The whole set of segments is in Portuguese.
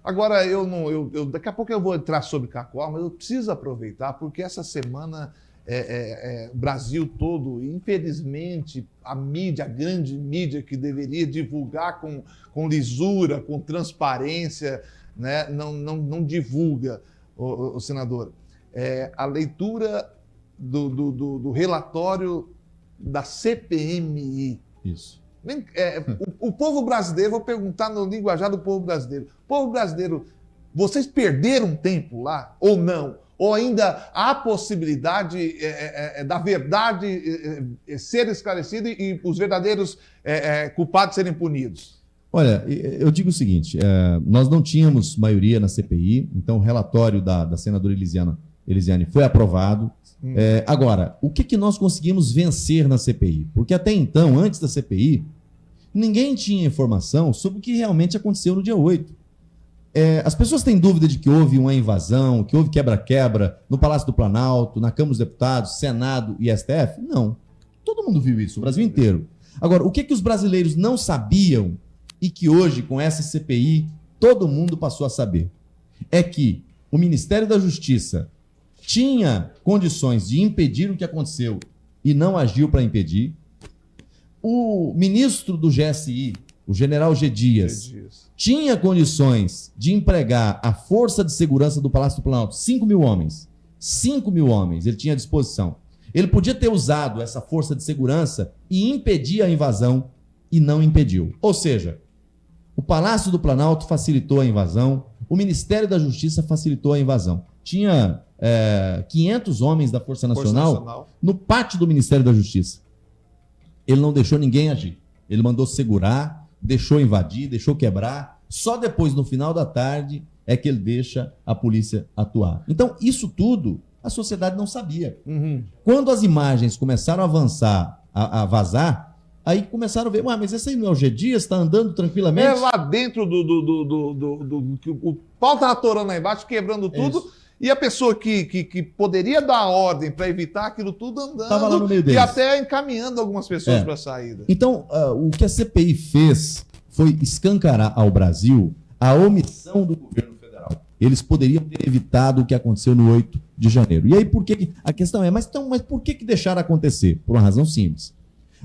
Agora, daqui a pouco eu vou entrar sobre Cacoal, mas eu preciso aproveitar, porque essa semana o Brasil todo, infelizmente, a mídia, a grande mídia que deveria divulgar com lisura, com transparência, né, não divulga, o senador. A leitura do relatório da CPMI. Isso. O povo brasileiro, vou perguntar no linguajar do povo brasileiro. Povo brasileiro, vocês perderam tempo lá ou não? Ou ainda há possibilidade da verdade ser esclarecida e os verdadeiros culpados serem punidos? Olha, eu digo o seguinte, nós não tínhamos maioria na CPI, então o relatório da senadora Elisiane foi aprovado. Agora, o que nós conseguimos vencer na CPI? Porque até então, antes da CPI, ninguém tinha informação sobre o que realmente aconteceu no dia 8. As pessoas têm dúvida de que houve uma invasão, que houve quebra-quebra no Palácio do Planalto, na Câmara dos Deputados, Senado e STF? Não. Todo mundo viu isso, o Brasil inteiro. Agora, o que os brasileiros não sabiam e que hoje, com essa CPI, todo mundo passou a saber? É que o Ministério da Justiça tinha condições de impedir o que aconteceu e não agiu para impedir. O ministro do GSI, o general G. Dias, tinha condições de empregar a força de segurança do Palácio do Planalto, 5 mil homens. 5 mil homens ele tinha à disposição. Ele podia ter usado essa força de segurança e impedir a invasão e não impediu. Ou seja, o Palácio do Planalto facilitou a invasão, o Ministério da Justiça facilitou a invasão. Tinha 500 homens da Força Nacional no pátio do Ministério da Justiça. Ele não deixou ninguém agir. Ele mandou segurar, deixou invadir, deixou quebrar. Só depois, no final da tarde, é que ele deixa a polícia atuar. Então, isso tudo a sociedade não sabia. Quando as imagens começaram a avançar, a vazar, aí começaram a ver, mas esse aí não é o G. Dias, está andando tranquilamente? Lá dentro o pau estava atorando lá embaixo, quebrando tudo. Isso. E a pessoa que poderia dar a ordem para evitar aquilo tudo andando. Estava lá no meio deles. E até encaminhando algumas pessoas para a saída. Então, o que a CPI fez foi escancarar ao Brasil a omissão do governo federal. Eles poderiam ter evitado o que aconteceu no 8 de janeiro. E aí, a questão é, mas por que deixaram acontecer? Por uma razão simples.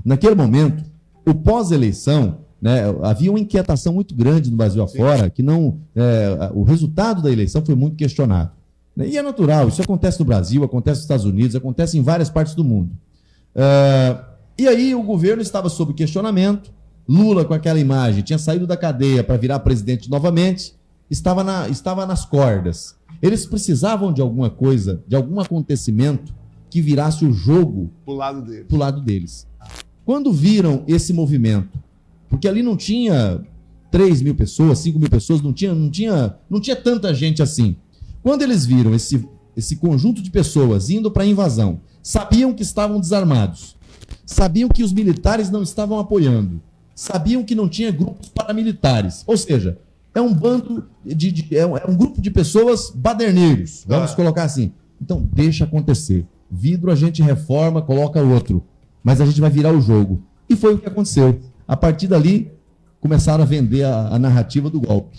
Naquele momento, o pós-eleição, né, havia uma inquietação muito grande no Brasil afora, que o resultado da eleição foi muito questionado. E é natural, isso acontece no Brasil, acontece nos Estados Unidos, acontece em várias partes do mundo. E aí o governo estava sob questionamento, Lula com aquela imagem, tinha saído da cadeia para virar presidente novamente, estava nas cordas. Eles precisavam de alguma coisa, de algum acontecimento que virasse o jogo pro lado deles. Quando viram esse movimento, porque ali não tinha 3 mil pessoas, 5 mil pessoas, não tinha tanta gente assim. Quando eles viram esse conjunto de pessoas indo para a invasão, sabiam que estavam desarmados, sabiam que os militares não estavam apoiando, sabiam que não tinha grupos paramilitares. Ou seja, é um bando é um grupo de pessoas baderneiros, vamos colocar assim. Então, deixa acontecer. Vidro a gente reforma, coloca outro, mas a gente vai virar o jogo. E foi o que aconteceu. A partir dali, começaram a vender a narrativa do golpe.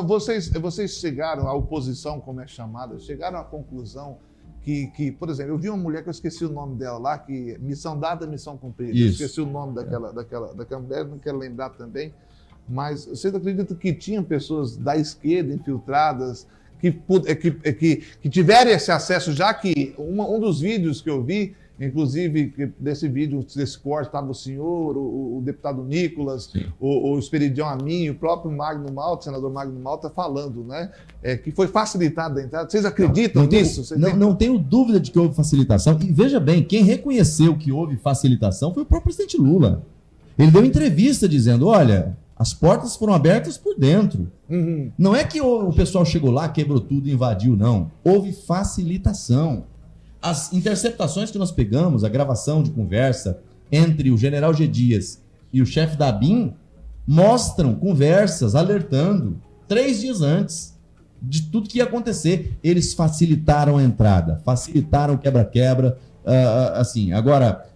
Vocês chegaram, a oposição, como é chamada, chegaram à conclusão que, por exemplo, eu vi uma mulher que eu esqueci o nome dela lá, que missão dada, missão cumprida. Eu esqueci o nome daquela mulher, não quero lembrar também, mas vocês acreditam que tinham pessoas da esquerda infiltradas que tiveram esse acesso, já que um dos vídeos que eu vi, inclusive desse corte, estava o senhor, o deputado Nicolas, o Esperidião Amin, o próprio Magno Malta, o senador Magno Malta, falando, né, que foi facilitada a entrada. Vocês acreditam nisso? Não tenho dúvida de que houve facilitação. E veja bem, quem reconheceu que houve facilitação foi o próprio presidente Lula. Ele deu entrevista dizendo, olha, as portas foram abertas por dentro. Não é que o pessoal chegou lá, quebrou tudo e invadiu, não. Houve facilitação. As interceptações que nós pegamos, a gravação de conversa entre o general G. Dias e o chefe da ABIN, mostram conversas alertando 3 dias antes de tudo que ia acontecer. Eles facilitaram a entrada, facilitaram o quebra-quebra. Assim, agora,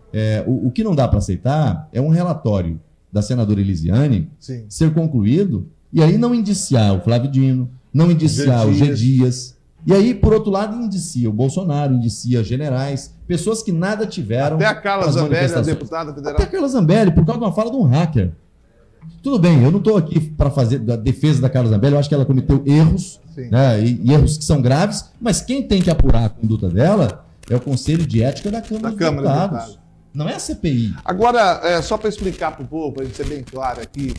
o que não dá para aceitar é um relatório da senadora Elisiane ser concluído E aí não indiciar o Flávio Dino, não indiciar o G. Dias. E aí, por outro lado, indicia o Bolsonaro, indicia generais, pessoas que nada tiveram. Até a Carla Zambelli, a deputada federal. Até a Carla Zambelli, por causa de uma fala de um hacker. Tudo bem, eu não estou aqui para fazer a defesa da Carla Zambelli, eu acho que ela cometeu erros, né, e erros que são graves, mas quem tem que apurar a conduta dela é o Conselho de Ética da Câmara dos Deputados. Não é a CPI. Agora, só para explicar para o povo, para a gente ser bem claro aqui,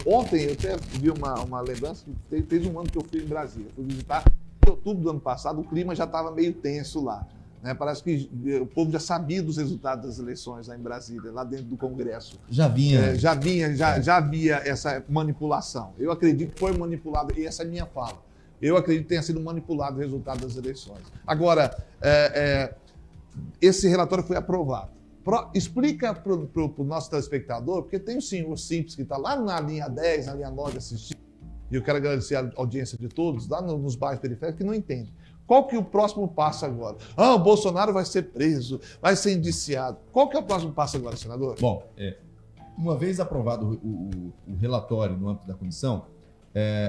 ontem eu até vi uma lembrança que fez um ano que eu fui em Brasília. Fui visitar em outubro do ano passado, o clima já estava meio tenso lá. Né? Parece que o povo já sabia dos resultados das eleições lá em Brasília, lá dentro do Congresso. Já vinha. Já havia essa manipulação. Eu acredito que foi manipulado, e essa é a minha fala. Eu acredito que tenha sido manipulado o resultado das eleições. Agora, esse relatório foi aprovado. Explica para o nosso telespectador, porque tem o senhor Simples que está lá na linha 10, na linha 9 assistindo, e eu quero agradecer a audiência de todos, lá nos bairros periféricos, que não entende. Qual que é o próximo passo agora? O Bolsonaro vai ser preso, vai ser indiciado. Qual que é o próximo passo agora, senador? Bom, uma vez aprovado o relatório no âmbito da comissão,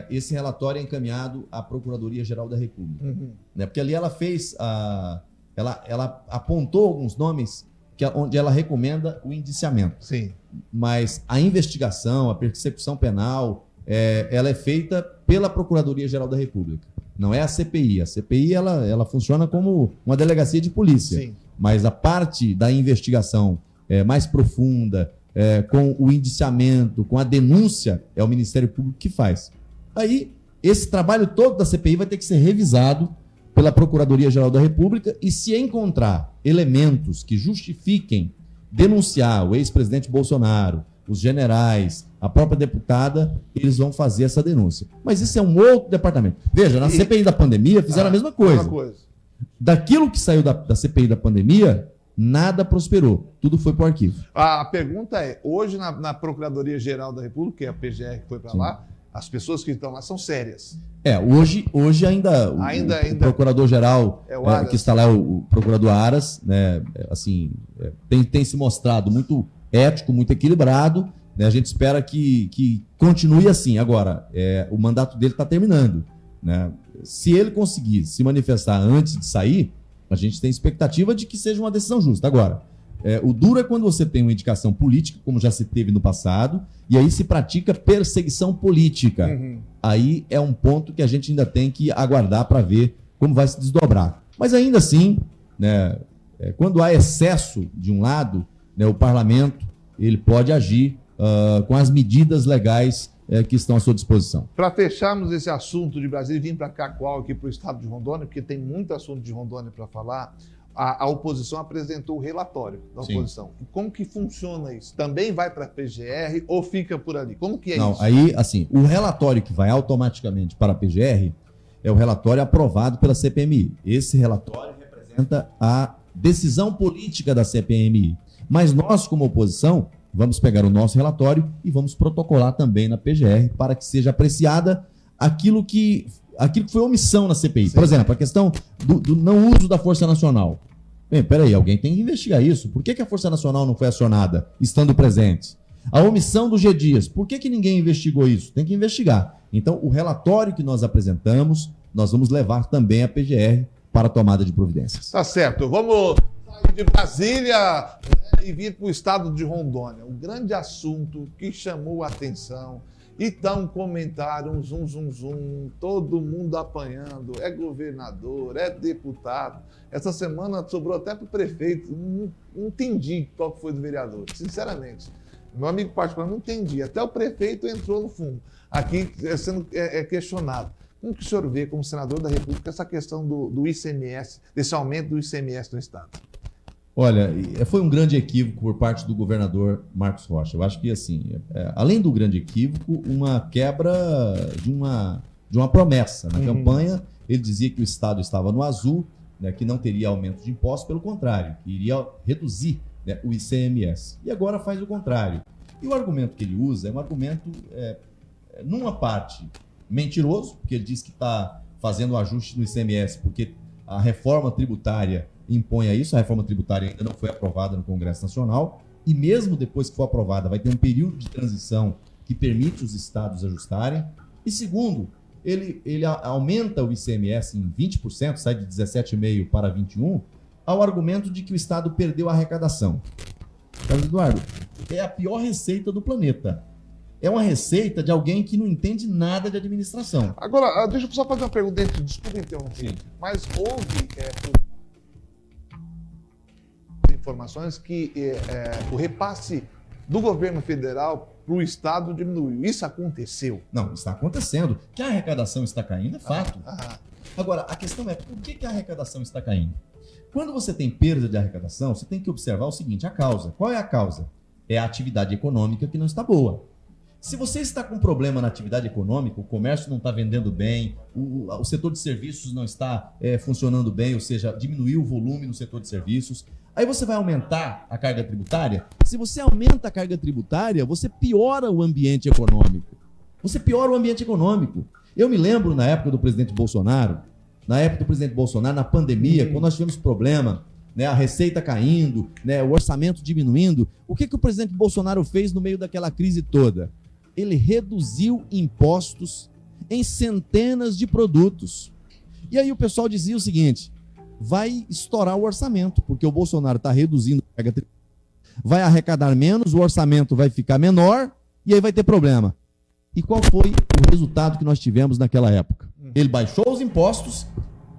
esse relatório é encaminhado à Procuradoria-Geral da República. Né? Porque ali ela fez, ela apontou alguns nomes onde ela recomenda o indiciamento. Sim. Mas a investigação, a persecução penal, ela é feita pela Procuradoria-Geral da República. Não é a CPI. A CPI ela funciona como uma delegacia de polícia. Sim. Mas a parte da investigação mais profunda, com o indiciamento, com a denúncia, é o Ministério Público que faz. Aí, esse trabalho todo da CPI vai ter que ser revisado pela Procuradoria-Geral da República e, se encontrar elementos que justifiquem denunciar o ex-presidente Bolsonaro, os generais, a própria deputada, eles vão fazer essa denúncia. Mas isso é um outro departamento. Veja, na CPI da pandemia fizeram a mesma coisa. Daquilo que saiu da CPI da pandemia, nada prosperou. Tudo foi para o arquivo. A pergunta é, hoje na Procuradoria-Geral da República, que é a PGR que foi para lá, as pessoas que estão lá são sérias. Hoje ainda o procurador-geral que está lá, o procurador Aras, né, assim, tem se mostrado muito ético, muito equilibrado. Né, a gente espera que continue assim. Agora, o mandato dele está terminando. Né? Se ele conseguir se manifestar antes de sair, a gente tem expectativa de que seja uma decisão justa. Agora, o duro é quando você tem uma indicação política, como já se teve no passado, e aí se pratica perseguição política. Aí é um ponto que a gente ainda tem que aguardar para ver como vai se desdobrar. Mas ainda assim, né, quando há excesso de um lado, né, o parlamento ele pode agir com as medidas legais que estão à sua disposição. Para fecharmos esse assunto de Brasília, vim para cá aqui para o estado de Rondônia, porque tem muito assunto de Rondônia para falar. A oposição apresentou o relatório da oposição. E como que funciona isso? Também vai para a PGR ou fica por ali? Como que é isso? Não, aí, assim, o relatório que vai automaticamente para a PGR é o relatório aprovado pela CPMI. Esse relatório representa a decisão política da CPMI. Mas nós, como oposição, vamos pegar o nosso relatório e vamos protocolar também na PGR para que seja apreciada aquilo que foi omissão na CPI. Sim. Por exemplo, a questão do não uso da Força Nacional. Bem, peraí, alguém tem que investigar isso. Por que a Força Nacional não foi acionada, estando presente? A omissão do G. Dias. Por que ninguém investigou isso? Tem que investigar. Então, o relatório que nós apresentamos, nós vamos levar também à PGR para a tomada de providências. Tá certo. Vamos sair de Brasília, né, e vir para o estado de Rondônia. Um grande assunto que chamou a atenção. E tá um comentário, um zum, todo mundo apanhando, é governador, é deputado. Essa semana sobrou até para o prefeito, não entendi qual foi do vereador, sinceramente. Meu amigo particular não entendi, até o prefeito entrou no fundo, aqui sendo questionado. Como que o senhor vê, como senador da República, essa questão do ICMS, desse aumento do ICMS no estado? Olha, foi um grande equívoco por parte do governador Marcos Rocha. Eu acho que, assim, além do grande equívoco, uma quebra de uma promessa. Na campanha, ele dizia que o Estado estava no azul, né, que não teria aumento de impostos, pelo contrário, que iria reduzir, né, o ICMS. E agora faz o contrário. E o argumento que ele usa é um argumento, numa parte, mentiroso, porque ele diz que está fazendo um ajuste no ICMS, porque a reforma tributária impõe a isso. A reforma tributária ainda não foi aprovada no Congresso Nacional e mesmo depois que for aprovada vai ter um período de transição que permite os estados ajustarem. E segundo, ele aumenta o ICMS em 20%, sai de 17,5% para 21%, ao argumento de que o estado perdeu a arrecadação. Carlos Eduardo, é a pior receita do planeta. É uma receita de alguém que não entende nada de administração. Agora, deixa eu só fazer uma pergunta, desculpa interromper, mas houve informações que o repasse do governo federal para o Estado diminuiu. Isso aconteceu? Não, está acontecendo. Que a arrecadação está caindo é fato. Agora, a questão é, por que a arrecadação está caindo? Quando você tem perda de arrecadação, você tem que observar o seguinte, a causa. Qual é a causa? É a atividade econômica que não está boa. Se você está com problema na atividade econômica, o comércio não está vendendo bem, o setor de serviços não está funcionando bem, ou seja, diminuiu o volume no setor de serviços, aí você vai aumentar a carga tributária. Se você aumenta a carga tributária, você piora o ambiente econômico. Você piora o ambiente econômico. Eu me lembro na época do presidente Bolsonaro, na pandemia, quando nós tivemos problema, né, a receita caindo, né, o orçamento diminuindo, o que o presidente Bolsonaro fez no meio daquela crise toda? Ele reduziu impostos em centenas de produtos. E aí o pessoal dizia o seguinte, vai estourar o orçamento, porque o Bolsonaro está reduzindo a carga tributária, vai arrecadar menos, o orçamento vai ficar menor e aí vai ter problema. E qual foi o resultado que nós tivemos naquela época? Ele baixou os impostos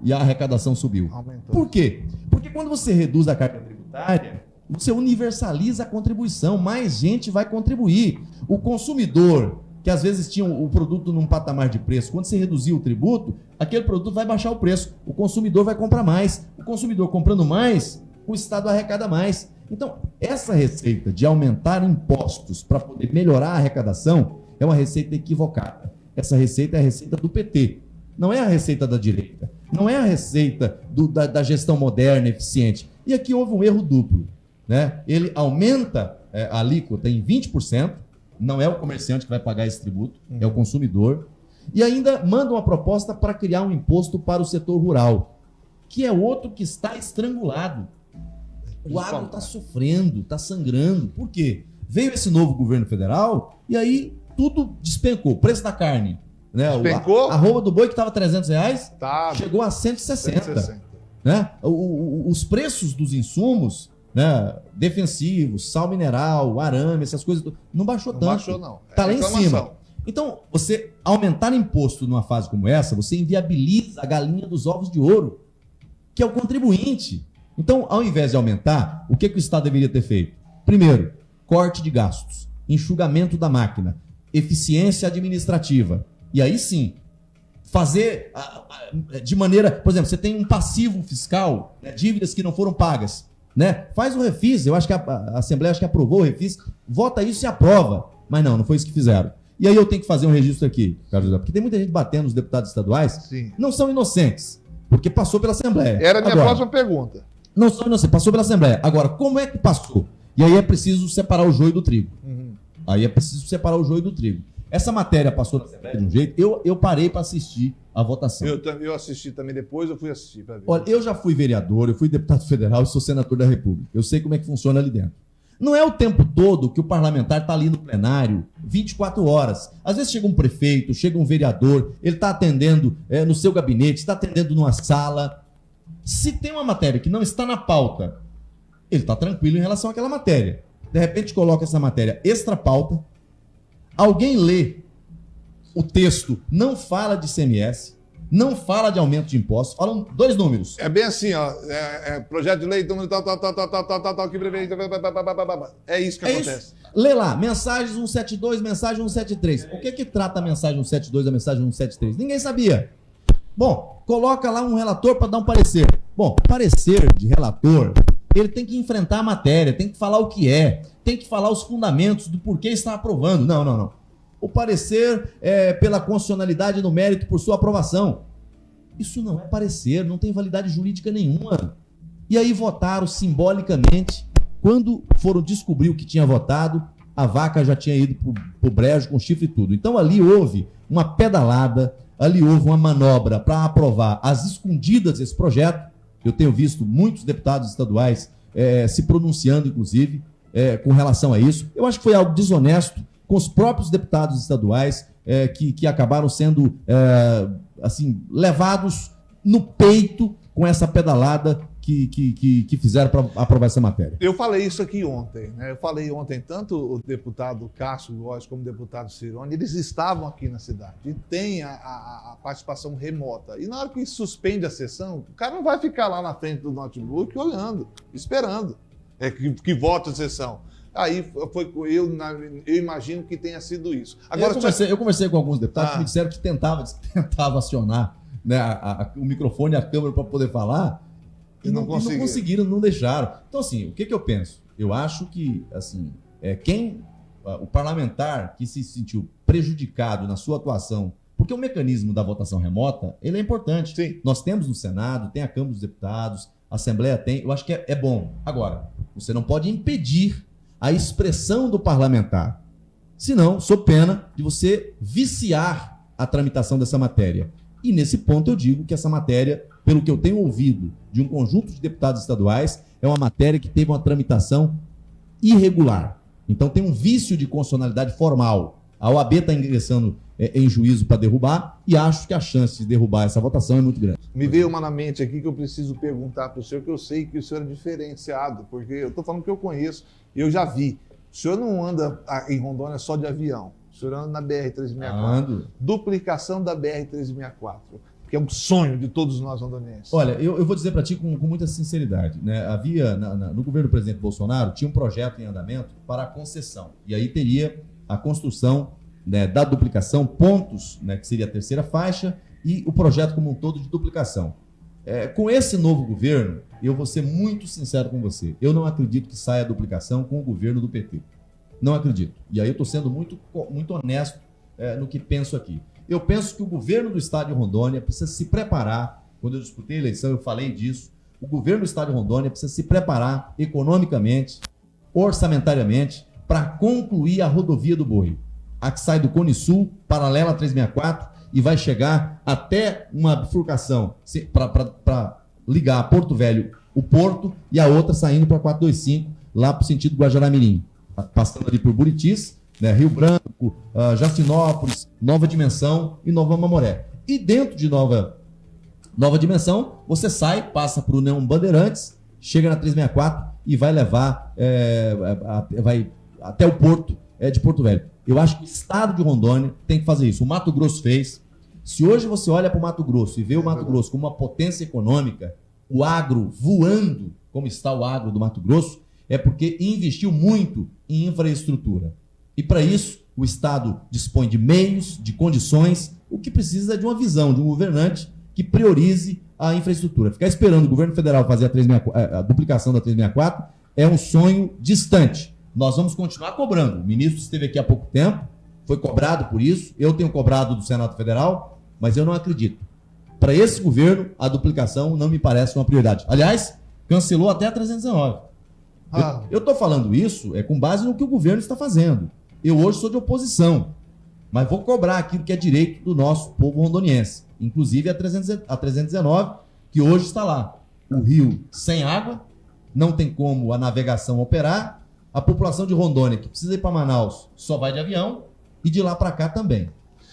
e a arrecadação subiu. Aumentou. Por quê? Porque quando você reduz a carga tributária, você universaliza a contribuição, mais gente vai contribuir. O consumidor, que às vezes tinha o produto num patamar de preço, quando você reduzir o tributo, aquele produto vai baixar o preço, o consumidor vai comprar mais. O consumidor comprando mais, o Estado arrecada mais. Então, essa receita de aumentar impostos para poder melhorar a arrecadação é uma receita equivocada. Essa receita é a receita do PT, não é a receita da direita, não é a receita da gestão moderna, eficiente. E aqui houve um erro duplo. Né? Ele aumenta a alíquota em 20%, não é o comerciante que vai pagar esse tributo, é o consumidor, e ainda manda uma proposta para criar um imposto para o setor rural, que é outro que está estrangulado. O agro está sofrendo, está sangrando. Por quê? Veio esse novo governo federal e aí tudo despencou. O preço da carne, né? Despencou? A arroba do boi que estava R$300, tá, chegou a 160. Né? Os preços dos insumos, né, defensivos, sal mineral, arame, essas coisas, não baixou tanto. Não baixou, não. Está lá em cima. Então, você aumentar imposto numa fase como essa, você inviabiliza a galinha dos ovos de ouro, que é o contribuinte. Então, ao invés de aumentar, o que o Estado deveria ter feito? Primeiro, corte de gastos, enxugamento da máquina, eficiência administrativa. E aí sim, fazer de maneira... Por exemplo, você tem um passivo fiscal, né, dívidas que não foram pagas. Né? Faz o refis, eu acho que a Assembleia aprovou o refis, vota isso e aprova. Mas não foi isso que fizeram. E aí eu tenho que fazer um registro aqui, Carlos José, porque tem muita gente batendo nos deputados estaduais, sim, não são inocentes, porque passou pela Assembleia. Era a minha próxima pergunta. Não são inocentes, passou pela Assembleia. Agora, como é que passou? E aí é preciso separar o joio do trigo. Aí é preciso separar o joio do trigo. Essa matéria passou na Assembleia de um jeito, eu parei para assistir a votação. Eu assisti também depois, eu fui assistir para ver. Olha, eu já fui vereador, eu fui deputado federal e sou senador da República. Eu sei como é que funciona ali dentro. Não é o tempo todo que o parlamentar está ali no plenário, 24 horas. Às vezes chega um prefeito, chega um vereador, ele está atendendo no seu gabinete, está atendendo numa sala. Se tem uma matéria que não está na pauta, ele está tranquilo em relação àquela matéria. De repente coloca essa matéria extra pauta, alguém lê o texto, não fala de ICMS, não fala de aumento de impostos, falam dois números. É bem assim, ó, projeto de lei, tal, que prevê... É isso que acontece. Isso. Lê lá, mensagens 172, mensagem 173. O que trata a mensagem 172 a mensagem 173? Ninguém sabia. Bom, coloca lá um relator para dar um parecer. Bom, parecer de relator, ele tem que enfrentar a matéria, tem que falar o que é, tem que falar os fundamentos do porquê está aprovando. Não. O parecer pela constitucionalidade no mérito por sua aprovação. Isso não é parecer, não tem validade jurídica nenhuma. E aí votaram simbolicamente. Quando foram descobrir o que tinha votado, a vaca já tinha ido pro brejo com chifre e tudo. Então ali houve uma pedalada, ali houve uma manobra para aprovar às escondidas esse projeto. Eu tenho visto muitos deputados estaduais se pronunciando, inclusive, com relação a isso. Eu acho que foi algo desonesto, com os próprios deputados estaduais que acabaram sendo assim, levados no peito com essa pedalada que fizeram para aprovar essa matéria. Eu falei isso aqui ontem, né? Eu falei ontem, tanto o deputado Cássio Góes como o deputado Cirone, eles estavam aqui na cidade e tem a participação remota. E na hora que suspende a sessão, o cara não vai ficar lá na frente do notebook olhando, esperando que vote a sessão. Aí eu imagino que tenha sido isso. Agora, eu conversei com alguns deputados que me disseram que tentava acionar, né, o microfone e a câmera para poder falar. E não conseguiram, não deixaram. Então, assim, o que eu penso? Eu acho que, assim, o parlamentar que se sentiu prejudicado na sua atuação, porque o mecanismo da votação remota, ele é importante. Sim. Nós temos no Senado, tem a Câmara dos Deputados, a Assembleia tem, eu acho que é bom. Agora, você não pode impedir a expressão do parlamentar. Senão, sob pena de você viciar a tramitação dessa matéria. E nesse ponto eu digo que essa matéria, pelo que eu tenho ouvido de um conjunto de deputados estaduais, é uma matéria que teve uma tramitação irregular. Então tem um vício de constitucionalidade formal. A OAB está ingressando em juízo para derrubar e acho que a chance de derrubar essa votação é muito grande. Me veio uma na mente aqui que eu preciso perguntar para o senhor, que eu sei que o senhor é diferenciado, porque eu estou falando que eu conheço, eu já vi. O senhor não anda em Rondônia só de avião. O senhor anda na BR-364. Ando. Duplicação da BR-364, que é um sonho de todos nós rondonienses. Olha, eu vou dizer para ti com muita sinceridade, né? Havia, no governo do presidente Bolsonaro, tinha um projeto em andamento para a concessão. E aí teria a construção, né, da duplicação, pontos, né, que seria a terceira faixa, e o projeto como um todo de duplicação. Com esse novo governo, eu vou ser muito sincero com você, eu não acredito que saia a duplicação com o governo do PT. Não acredito. E aí eu estou sendo muito honesto no que penso aqui. Eu penso que o governo do estado de Rondônia precisa se preparar. Quando eu disputei a eleição, eu falei disso. O governo do estado de Rondônia precisa se preparar economicamente, orçamentariamente, para concluir a rodovia do Boi. A que sai do Cone Sul, paralela a 364, e vai chegar até uma bifurcação para ligar a Porto Velho, o Porto, e a outra saindo para 425, lá para o sentido Guajará-Mirim. Passando ali por Buritis, né, Rio Branco, Jacinópolis, Nova Dimensão e Nova Mamoré. E dentro de Nova Dimensão, você sai, passa por União Bandeirantes, chega na 364 e vai levar vai até o porto de Porto Velho. Eu acho que o estado de Rondônia tem que fazer isso. O Mato Grosso fez. Se hoje você olha para o Mato Grosso e vê o Mato Grosso como uma potência econômica, o agro voando, como está o agro do Mato Grosso, é porque investiu muito em infraestrutura. E para isso, o Estado dispõe de meios, de condições. O que precisa é de uma visão, de um governante que priorize a infraestrutura. Ficar esperando o governo federal fazer a duplicação da 364 é um sonho distante. Nós vamos continuar cobrando. O ministro esteve aqui há pouco tempo, foi cobrado por isso. Eu tenho cobrado do Senado Federal, mas eu não acredito. Para esse governo, a duplicação não me parece uma prioridade. Aliás, cancelou até a 319. Eu estou falando isso com base no que o governo está fazendo. Eu hoje sou de oposição, mas vou cobrar aquilo que é direito do nosso povo rondoniense. Inclusive a 319, que hoje está lá. O rio sem água, não tem como a navegação operar. A população de Rondônia, que precisa ir para Manaus, só vai de avião. E de lá para cá também.